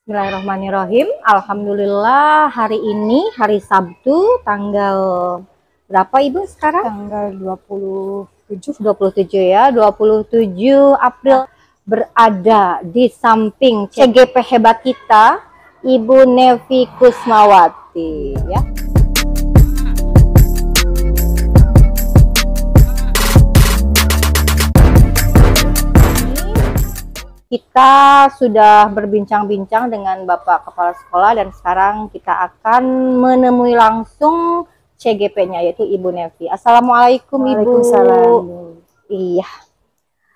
Bismillahirrahmanirrahim. Alhamdulillah hari ini hari Sabtu tanggal berapa Ibu sekarang? Tanggal 27 ya, 27 April berada di samping CGP hebat kita, Ibu Nevi Kusmawati ya. Kita sudah berbincang-bincang dengan Bapak Kepala Sekolah dan sekarang kita akan menemui langsung CGP-nya yaitu Ibu Nevi. Assalamualaikum Ibu. Waalaikumsalam. Iya.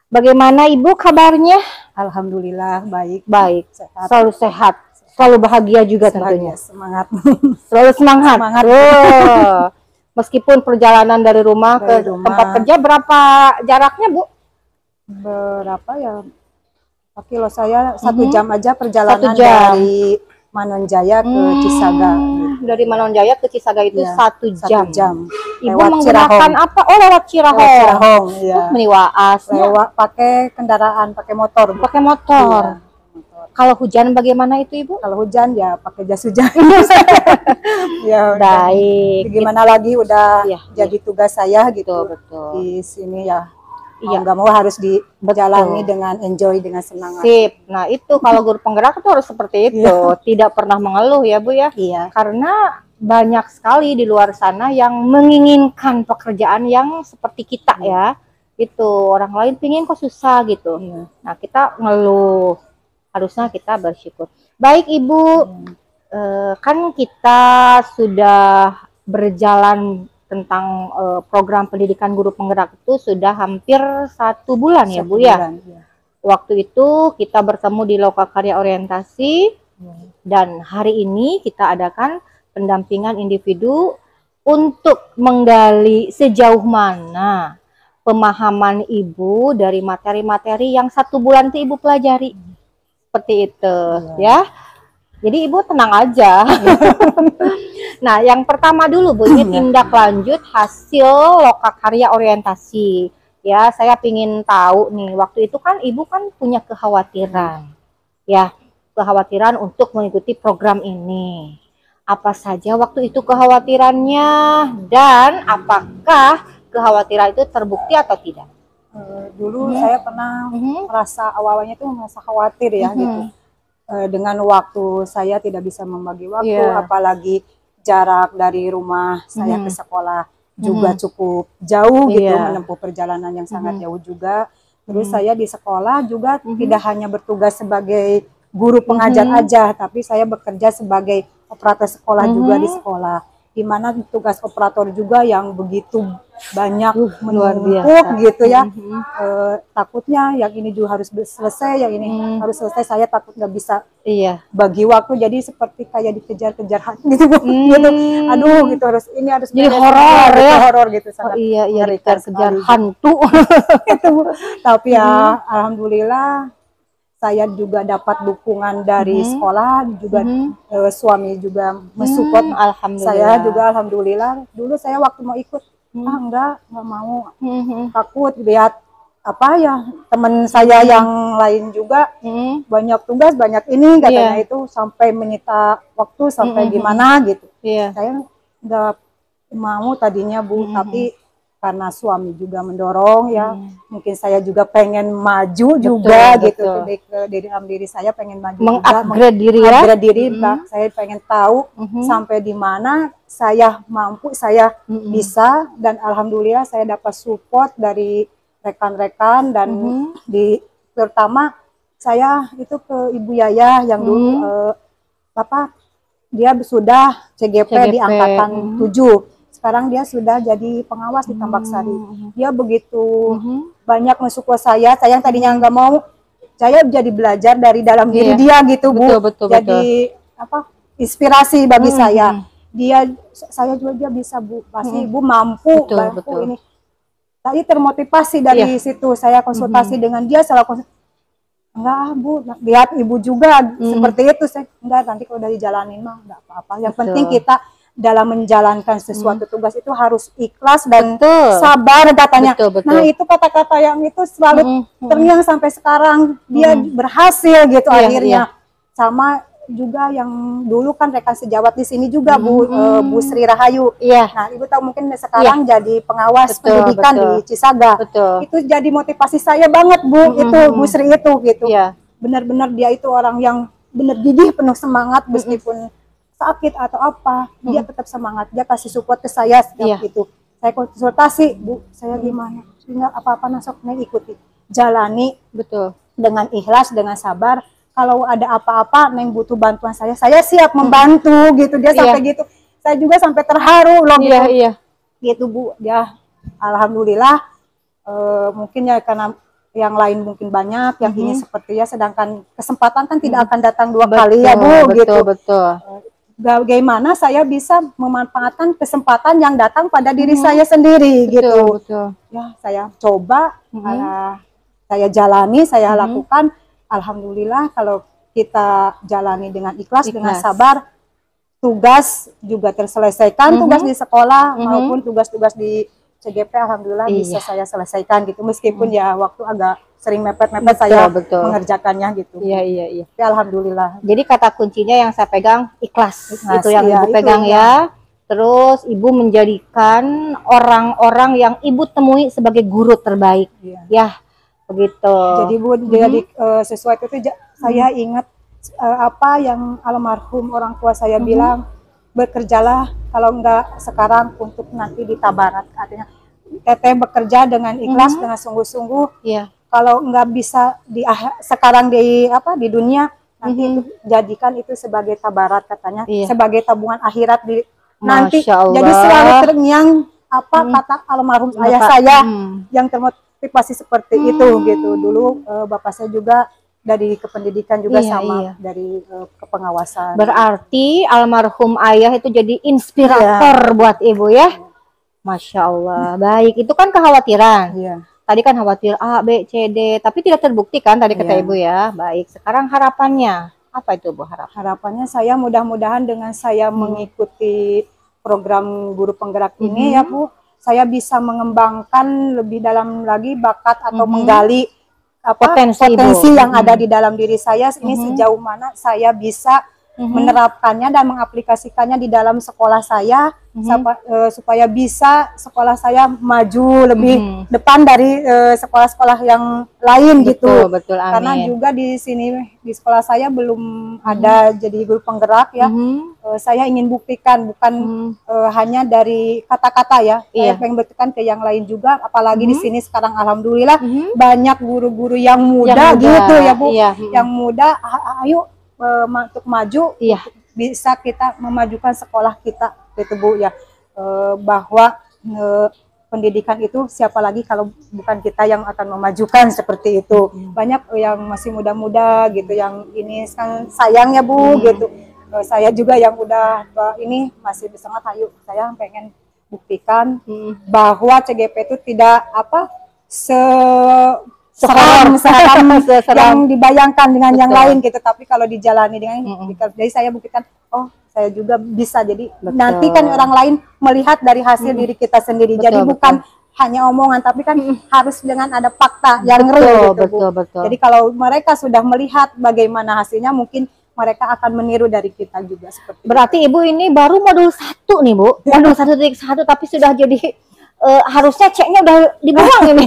Bagaimana Ibu kabarnya? Alhamdulillah baik. Baik. Sehat. Selalu sehat. Selalu bahagia juga tentunya. Semangat. Selalu semangat. Semangat. Oh. Meskipun perjalanan dari rumah ke tempat kerja berapa jaraknya Bu? Berapa ya? Kilo saya 1 jam aja perjalanan 1 jam. dari Manonjaya ke Cisaga. Dari Manonjaya ke Cisaga itu ya, 1 jam. 1 jam. Ibu Lewat menggunakan apa? Oh, lewat Cirahong. Cirahong, ya. Meniwaas. Lewat pakai kendaraan, pakai motor. Pakai motor. Ya. Kalau hujan bagaimana itu Ibu? Kalau hujan ya pakai jas hujan. Ya, baik. Gimana lagi udah ya, jadi tugas saya gitu. Betul. Di sini ya. Iya, nggak mau harus dijalani dengan enjoy, dengan semangat. Sip. Nah itu kalau guru penggerak itu harus seperti itu, tidak pernah mengeluh ya Bu ya. Iya. Karena banyak sekali di luar sana yang menginginkan pekerjaan yang seperti kita ya. Itu orang lain pingin kok susah gitu. Iya. Nah kita ngeluh, harusnya kita bersyukur. Baik Ibu, kan kita sudah berjalan tentang program pendidikan guru penggerak itu sudah hampir 1 bulan ya Bu ya. Waktu itu kita bertemu di Lokakarya Orientasi dan hari ini kita adakan pendampingan individu untuk menggali sejauh mana pemahaman Ibu dari materi-materi yang 1 bulan itu Ibu pelajari. Seperti itu ya. Jadi Ibu tenang aja. Nah, yang pertama dulu Bu, ini tindak lanjut hasil Lokakarya Orientasi. Ya, saya pingin tahu nih, waktu itu kan Ibu kan punya kekhawatiran. Ya, kekhawatiran untuk mengikuti program ini. Apa saja waktu itu kekhawatirannya dan apakah kekhawatiran itu terbukti atau tidak? Dulu saya pernah merasa awalnya itu merasa khawatir ya gitu. Dengan waktu saya tidak bisa membagi waktu, apalagi jarak dari rumah saya ke sekolah juga cukup jauh gitu, menempuh perjalanan yang sangat jauh juga. Terus saya di sekolah juga tidak hanya bertugas sebagai guru pengajar aja, tapi saya bekerja sebagai operator sekolah juga di sekolah. Di mana tugas operator juga yang begitu banyak menumpuk gitu ya. Takutnya yang ini juga harus selesai, yang ini harus selesai, saya takut nggak bisa bagi waktu, jadi seperti kayak dikejar-kejar hantu gitu. Gitu. Aduh gitu, harus ini harus jadi horor ya, horor gitu, sangat dikejar-kejar hantu. Gitu. Tapi ya alhamdulillah saya juga dapat dukungan dari sekolah juga, suami juga mensupport saya juga alhamdulillah. Dulu saya waktu mau ikut enggak mau, takut lihat apa ya teman saya yang lain juga banyak tugas, banyak ini katanya itu sampai menyita waktu sampai gimana gitu. Saya enggak mau tadinya Bu, tapi karena suami juga mendorong ya, mungkin saya juga pengen maju juga gitu. Dari dalam diri saya pengen maju, mengupgrade diri ya. Saya pengen tahu sampai di mana saya mampu, saya bisa, dan alhamdulillah saya dapat support dari rekan-rekan dan terutama saya itu ke Ibu Yaya yang dulu dia sudah CGP di angkatan 7. Sekarang dia sudah jadi pengawas di Tambak Sari. Dia begitu banyak mensupport saya yang tadinya nggak mau, saya jadi belajar dari dalam diri dia gitu Bu. Jadi inspirasi bagi saya. Saya juga dia bisa Bu, pasti Ibu mampu, ini. Tadi termotivasi dari situ, saya konsultasi dengan dia, selalu enggak Bu, lihat Ibu juga seperti itu. Saya enggak, nanti kalau udah dijalanin mah enggak apa-apa. Yang penting kita dalam menjalankan sesuatu tugas itu harus ikhlas dan sabar katanya. Nah itu kata-kata yang itu selalu terngiang sampai sekarang. Dia berhasil gitu akhirnya. Sama juga yang dulu kan rekan sejawat di sini juga Bu Sri Rahayu. Iya. Nah, Ibu tahu mungkin sekarang jadi pengawas pendidikan di Cisaga. Itu jadi motivasi saya banget Bu, itu Bu Sri itu gitu. Iya. Benar-benar dia itu orang yang benar gigih, penuh semangat meskipun sakit atau apa, dia tetap semangat. Dia kasih support ke saya setiap itu. Saya konsultasi, Bu, saya gimana? Tinggal apa-apa nasoknya ikuti. Jalani dengan ikhlas, dengan sabar. Kalau ada apa-apa, Neng butuh bantuan saya siap membantu gitu. Dia sampai gitu. Saya juga sampai terharu loh gitu. Gitu Bu, ya alhamdulillah. Mungkin ya karena yang lain mungkin banyak yang ingin seperti ya, sedangkan kesempatan kan tidak akan datang dua kali ya Bu. Gitu. Bagaimana saya bisa memanfaatkan kesempatan yang datang pada diri saya sendiri gitu. Ya, saya coba, saya jalani, saya lakukan. Alhamdulillah kalau kita jalani dengan ikhlas, dengan sabar, tugas juga terselesaikan, tugas di sekolah maupun tugas-tugas di CGP alhamdulillah bisa saya selesaikan gitu. Meskipun ya waktu agak sering mepet-mepet saya mengerjakannya gitu. Iya. Tapi alhamdulillah. Jadi kata kuncinya yang saya pegang ikhlas. Itu yang Ibu pegang ya. Terus Ibu menjadikan orang-orang yang Ibu temui sebagai guru terbaik. Ya, begitu. Jadi Bu, jadi sesuai itu saya ingat apa yang almarhum orang tua saya bilang, bekerjalah kalau enggak sekarang untuk nanti di tabarat. Artinya Teteh bekerja dengan ikhlas, dengan sungguh-sungguh. Kalau nggak bisa sekarang di dunia, nanti itu jadikan itu sebagai tabarat katanya, sebagai tabungan akhirat nanti. Jadi selalu terngiang kata almarhum ayah saya yang termotivasi seperti itu gitu. Dulu bapak saya juga dari kependidikan juga dari kepengawasan. Berarti almarhum ayah itu jadi inspirator buat Ibu ya. Masya Allah. Baik, itu kan kekhawatiran. Tadi kan khawatir A, B, C, D, tapi tidak terbukti kan tadi kata Ibu ya. Baik, sekarang harapannya apa itu Bu? Harapannya saya mudah-mudahan dengan saya mengikuti program guru penggerak ini ya Bu, saya bisa mengembangkan lebih dalam lagi bakat atau menggali potensi yang ada di dalam diri saya. Ini sejauh mana saya bisa menerapkannya dan mengaplikasikannya di dalam sekolah saya supaya bisa sekolah saya maju lebih depan dari sekolah-sekolah yang lain gitu. Betul, amin. Karena juga di sini di sekolah saya belum ada jadi guru penggerak ya. Saya ingin buktikan bukan hanya dari kata-kata ya. Saya pengen buktikan ke yang lain juga. Apalagi di sini sekarang alhamdulillah banyak guru-guru yang muda gitu ya Bu. Yang muda, ayo untuk maju, bisa kita memajukan sekolah kita gitu Bu ya. Bahwa pendidikan itu siapa lagi kalau bukan kita yang akan memajukan seperti itu. Banyak yang masih muda-muda gitu yang ini kan sayang ya Bu gitu. Saya juga yang udah ini masih semangat, ayo saya pengen buktikan bahwa CGP itu tidak seram yang dibayangkan dengan yang lain gitu, tapi kalau dijalani dengan jadi saya buktikan, oh saya juga bisa. Jadi nanti kan orang lain melihat dari hasil diri kita sendiri. Jadi bukan hanya omongan, tapi kan harus dengan ada fakta yang real gitu. Jadi kalau mereka sudah melihat bagaimana hasilnya, mungkin mereka akan meniru dari kita juga seperti berarti itu. Ibu ini baru modul 1 nih Bu, modul 1.1 tapi sudah jadi harusnya ceknya udah dibuang ini.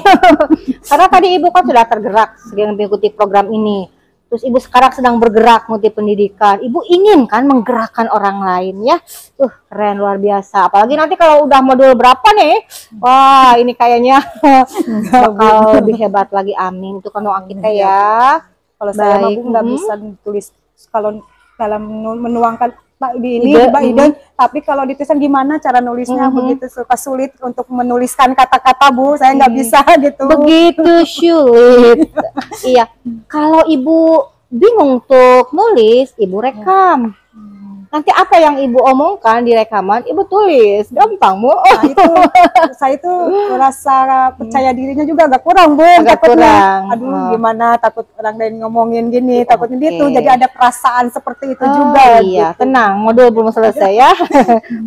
Karena tadi Ibu kan sudah tergerak sedang mengikuti program ini. Terus Ibu sekarang sedang bergerak multi pendidikan. Ibu ingin kan menggerakkan orang lain ya. Keren luar biasa. Apalagi nanti kalau udah modul berapa nih? Wah, ini kayaknya bakal lebih hebat lagi. Amin. Itu kan doa kita ya. Kalau saya mah nggak bisa tulis kalau dalam menuangkan ini ide, tapi kalau ditulisan gimana cara nulisnya begitu sulit untuk menuliskan kata-kata Bu, saya nggak bisa gitu. Begitu sulit. Iya. Kalau Ibu bingung untuk nulis, Ibu rekam. Nanti apa yang Ibu omongkan di rekaman, Ibu tulis. Gampang Bu. Nah, itu saya itu rasa percaya dirinya juga agak kurang Bu. Agak kurang. Aduh, gimana takut orang lain ngomongin gini, takutnya gitu. Jadi ada perasaan seperti itu juga. Iya, gitu. Tenang, modul belum selesai ya.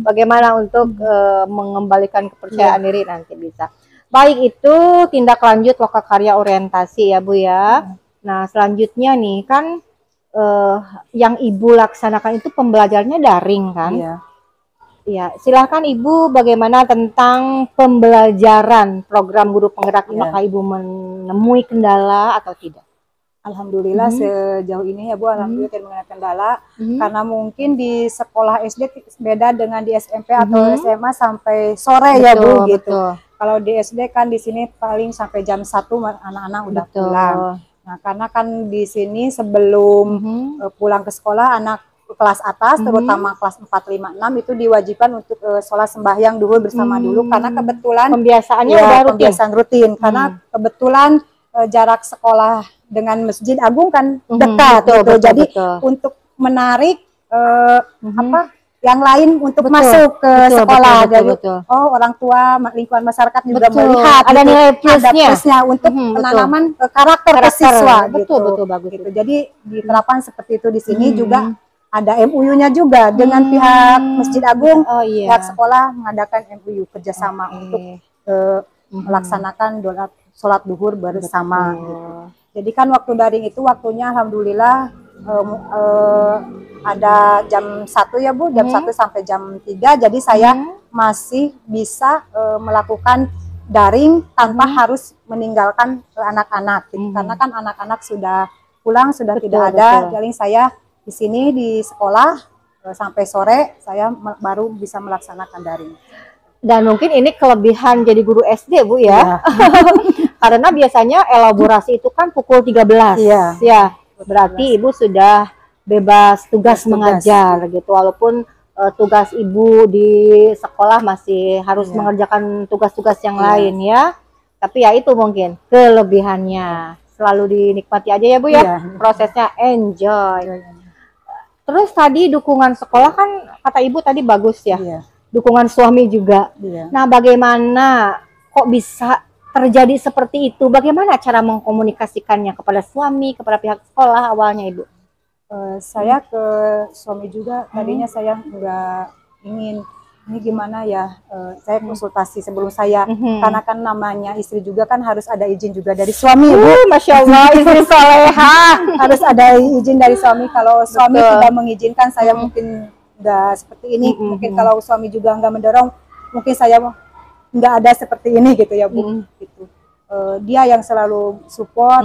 Bagaimana untuk mengembalikan kepercayaan diri nanti bisa. Baik, itu tindak lanjut lokakarya orientasi ya Bu ya. Nah, selanjutnya nih kan yang Ibu laksanakan itu pembelajarannya daring kan? Iya. Iya, silahkan Ibu bagaimana tentang pembelajaran program guru penggerak ini? Apakah Ibu menemui kendala atau tidak? Alhamdulillah sejauh ini ya Bu, alhamdulillah tidak mengenai kendala, karena mungkin di sekolah SD beda dengan di SMP atau SMA sampai sore ya Bu gitu. Kalau di SD kan di sini paling sampai jam 1 anak-anak udah pulang. Nah, karena kan di sini sebelum pulang ke sekolah anak kelas atas terutama kelas 4, 5, 6 itu diwajibkan untuk sholat sembahyang duhur bersama dulu, karena kebetulan pembiasaannya ya, udah pembiasaan rutin karena kebetulan jarak sekolah dengan Masjid Agung kan dekat gitu. Jadi untuk menarik apa yang lain untuk masuk ke sekolah, jadi oh orang tua lingkungan masyarakat juga melihat ada gitu, nilai plusnya untuk penanaman karakter siswa betul bagus gitu. Jadi diterapkan seperti itu di sini juga. Ada MUU-nya juga dengan pihak Masjid Agung, pihak sekolah mengadakan MUU kerjasama untuk melaksanakan sholat duhur bersama. Gitu. Jadi kan waktu daring itu waktunya alhamdulillah ada jam 1 ya Bu, jam 1 sampai jam 3. Jadi saya masih bisa melakukan daring tanpa harus meninggalkan anak-anak. Gitu. Karena kan anak-anak sudah pulang, sudah tidak ada. Jadi saya di sini di sekolah sampai sore saya baru bisa melaksanakan daring. Dan mungkin ini kelebihan jadi guru SD Bu ya. Karena biasanya elaborasi itu kan pukul 13. Ya. Berarti Ibu sudah bebas tugas mengajar gitu. Walaupun tugas Ibu di sekolah masih harus mengerjakan tugas-tugas yang lain ya. Tapi ya itu mungkin kelebihannya. Selalu dinikmati aja ya Bu ya. Prosesnya enjoy. Terus tadi dukungan sekolah kan kata Ibu tadi bagus ya. Dukungan suami juga. Nah, bagaimana kok bisa terjadi seperti itu? Bagaimana cara mengkomunikasikannya kepada suami, kepada pihak sekolah awalnya Ibu? Saya ke suami juga tadinya saya nggak ingin ini gimana ya, saya konsultasi sebelum saya, karena kan namanya istri juga kan harus ada izin juga dari suami. Masya Allah, istri soleha. Harus ada izin dari suami. Kalau suami tidak mengizinkan, saya mungkin nggak seperti ini. Mungkin kalau suami juga nggak mendorong, mungkin saya nggak ada seperti ini gitu ya Bu. Gitu. Dia yang selalu support.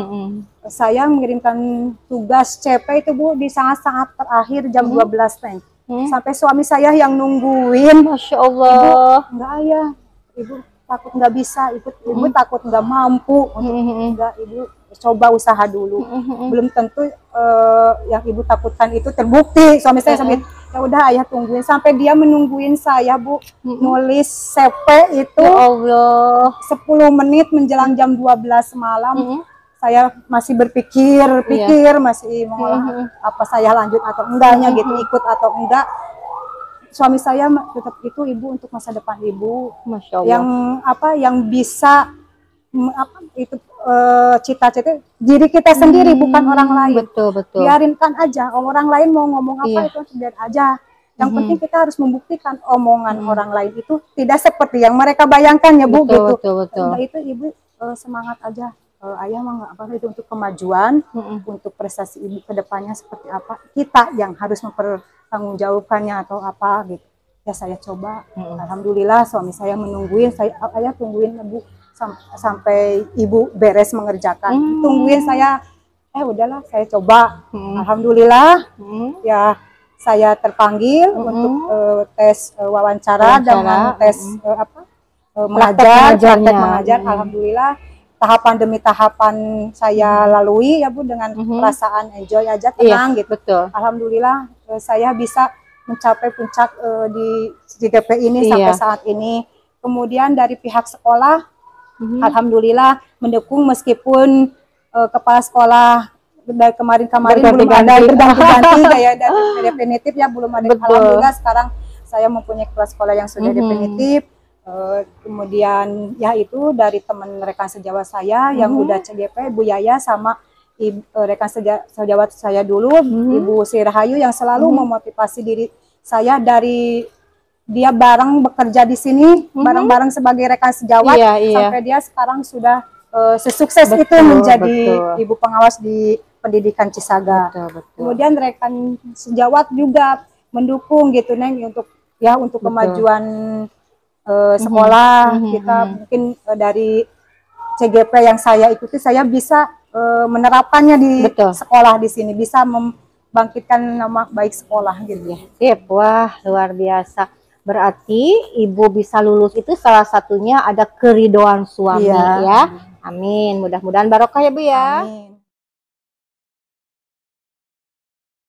Saya mengirimkan tugas CP itu Bu di saat-saat terakhir jam 12 nih. Sampai suami saya yang nungguin. Masya Allah. Ibu, enggak ayah, Ibu takut nggak bisa, Ibu takut nggak mampu. Enggak, Ibu coba usaha dulu. Belum tentu yang Ibu takutkan itu terbukti. Suami saya sampai, ya udah ayah tungguin. Sampai dia menungguin saya Bu, nulis CP itu ya Allah. 10 menit menjelang jam 12 malam. Saya masih berpikir, masih mengolah apa saya lanjut atau enggaknya gitu, ikut atau enggak. Suami saya tetap itu Ibu untuk masa depan Ibu. Masya Allah. Yang apa yang bisa itu cita-cita diri kita sendiri, bukan orang lain. Betul. Biarinkan aja orang lain mau ngomong apa itu biar aja. Yang penting kita harus membuktikan omongan orang lain itu tidak seperti yang mereka bayangkan ya Bu. Betul. Nah, itu Ibu semangat aja. Ayah mah nggak apa-apa, itu untuk kemajuan, untuk prestasi Ibu ke depannya seperti apa, kita yang harus mempertanggungjawabkannya atau apa gitu. Ya saya coba. Alhamdulillah suami saya menungguin, ayah tungguin Ibu sampai Ibu beres mengerjakan. Tungguin saya, udahlah saya coba. Alhamdulillah ya saya terpanggil untuk tes wawancara dengan tes praktek mengajar. Alhamdulillah tahapan demi tahapan saya lalui ya Bu, dengan perasaan enjoy aja, tenang gitu. Alhamdulillah saya bisa mencapai puncak di GP ini sampai saat ini. Kemudian dari pihak sekolah alhamdulillah mendukung, meskipun kepala sekolah dari kemarin belum ada berganti-ganti ya, definitif ya belum ada. Alhamdulillah sekarang saya mempunyai kepala sekolah yang sudah definitif. Kemudian ya itu dari teman rekan sejawat saya yang udah CGP, Bu Yaya sama rekan sejawat saya dulu, Ibu Sri Rahayu, yang selalu memotivasi diri saya dari dia bareng bekerja di sini, bareng-bareng sebagai rekan sejawat, sampai dia sekarang sudah sesukses itu menjadi ibu pengawas di pendidikan Cisaga. Betul. Kemudian rekan sejawat juga mendukung gitu Neng untuk kemajuan sekolah kita. Mungkin dari CGP yang saya ikuti saya bisa menerapkannya di sekolah di sini, bisa membangkitkan nama baik sekolah gitu ya. Sip, wah luar biasa. Berarti ibu bisa lulus itu salah satunya ada keridoan suami ya. Amin. Mudah-mudahan barokah ya Bu ya. Amin.